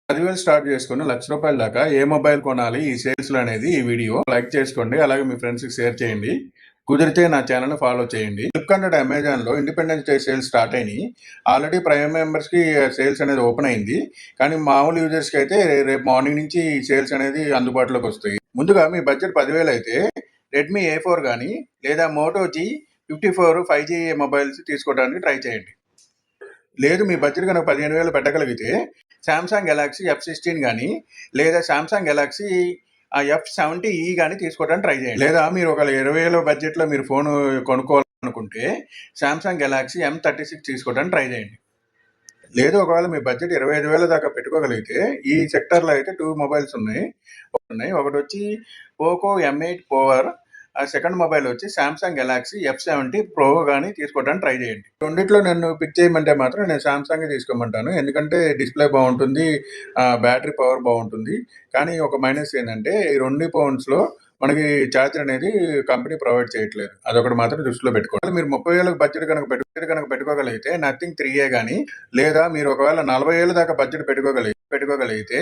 10,000 start చేసుకొని ₹1,00,000 దాకా ఏ mobile కొనాలి ఈ సేల్స్‌లో అనేది ఈ వీడియో లైక్ చేసుకోండి. అలాగే మీ ఫ్రెండ్స్‌కి షేర్ చేయండి. కుదిరితే నా ఛానల్‌ని ఫాలో చేయండి. ఫ్లిప్‌కార్ట్ అండ్ అమెజాన్‌లో ఇండిపెండెన్స్ డే సేల్స్ స్టార్ట్ అయినాయి. ఆల్రెడీ ప్రైమ్ మెంబర్స్‌కి సేల్స్ అనేది ఓపెన్ అయింది. కానీ మామూలు యూజర్స్‌కి అయితే రేపు మార్నింగ్ నుంచి ఈ సేల్స్ అనేది అందుబాటులోకి వస్తాయి. ముందుగా మీ బడ్జెట్ 10,000 అయితే రెడ్మీ A4 కానీ లేదా మోటో G54 5G మొబైల్స్ తీసుకోవడానికి ట్రై చేయండి. లేదు మీ బడ్జెట్ కనుక 15,000 పెట్టగలిగితే సామ్సంగ్ గెలాక్సీ F16 కానీ లేదా సామ్సంగ్ గెలాక్సీ F70e కానీ తీసుకోవడానికి ట్రై చేయండి. లేదా మీరు ఒక 20,000 బడ్జెట్లో మీరు ఫోన్ కొనుక్కోవాలనుకుంటే సామ్సంగ్ గెలాక్సీ M36 తీసుకోవడానికి ట్రై చేయండి. లేదు ఒకవేళ మీ బడ్జెట్ 25,000 దాకా పెట్టుకోగలిగితే ఈ సెక్టర్లో అయితే 2 మొబైల్స్ ఉన్నాయి. ఒకటి వచ్చి పోకో M8 పవర్, ఆ సెకండ్ మొబైల్ వచ్చి సామ్సంగ్ గెలాక్సీ F70 ప్రో కానీ తీసుకోవడానికి ట్రై చేయండి. రెండిట్లో నన్ను పిక్ చేయమంటే మాత్రం నేను సామ్సంగ్ తీసుకోమంటాను. ఎందుకంటే డిస్ప్లే బాగుంటుంది, బ్యాటరీ పవర్ బాగుంటుంది. కానీ ఒక మైనస్ ఏంటంటే ఈ 2 ఫోన్స్లో మనకి ఛార్జర్ అనేది కంపెనీ ప్రొవైడ్ చేయట్లేదు. అదొకటి మాత్రం దృష్టిలో పెట్టుకోవాలి. మీరు 30,000 బడ్జెట్ కనుక పెట్టుకోగలిగితే నథింగ్ 3A కానీ లేదా మీరు ఒకవేళ 40,000 దాకా బడ్జెట్ పెట్టుకోగలిగితే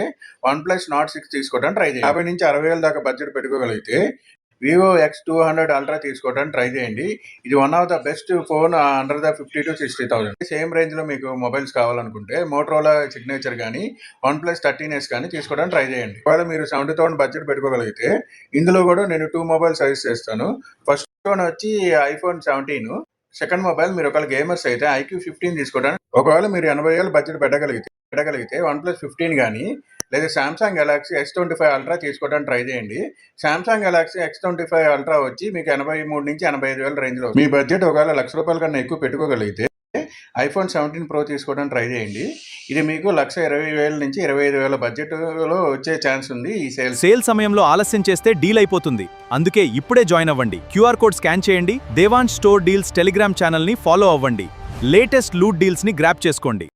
OnePlus Nord 6 తీసుకోవడానికి ట్రై చేయండి. 50 నుంచి 60,000 దాకా బడ్జెట్ పెట్టుకోగలిగితే Vivo X200 Ultra తీసుకోవడానికి ట్రై చేయండి. ఇది one of the best phone under the 50,000 to 60,000. Same రేంజ్లో మీకు మొబైల్స్ కావాలనుకుంటే మోటరోలా సిగ్నేచర్ కానీ OnePlus 13s కానీ తీసుకోవడానికి ట్రై చేయండి. ఒకవేళ మీరు 70,000 బడ్జెట్ పెట్టుకోగలిగితే ఇందులో కూడా నేను 2 మొబైల్ సజెస్ట్ చేస్తాను. ఫస్ట్ ఫోన్ వచ్చి iPhone 17. సెకండ్ మొబైల్ మీరు ఒకవేళ గేమర్స్ అయితే IQ15 తీసుకోవడానికి. ఒకవేళ మీరు 80,000 బడ్జెట్ పెట్టగలిగితే OnePlus 15 కానీ లేదా సామ్సంగ్ గెలాక్సీ X25 Ultra తీసుకోవడానికి ట్రై చేయండి. సామ్సంగ్ గెలాక్సీ X25 Ultra వచ్చి మీకు 83 నుంచి 85,000 రేంజ్లో. మీ బడ్జెట్ ఒకవేళ ₹1,00,000 కన్నా ఎక్కువ పెట్టుకోగలిగితే iPhone 17 Pro తీసుకోవడానికి ట్రై చేయండి. ఇది మీకు 1,20,000 నుంచి 25,000 బడ్జెట్లో వచ్చే ఛాన్స్ ఉంది. ఈ సేల్ సమయంలో ఆలస్యం చేస్తే డీల్ అయిపోతుంది. అందుకే ఇప్పుడే జాయిన్ అవ్వండి. QR కోడ్ స్కాన్ చేయండి. దేవాంశ్ స్టోర్ డీల్స్ టెలిగ్రామ్ ఛానల్ని ఫాలో అవ్వండి. లేటెస్ట్ లూట్ డీల్స్ని గ్రాప్ చేసుకోండి.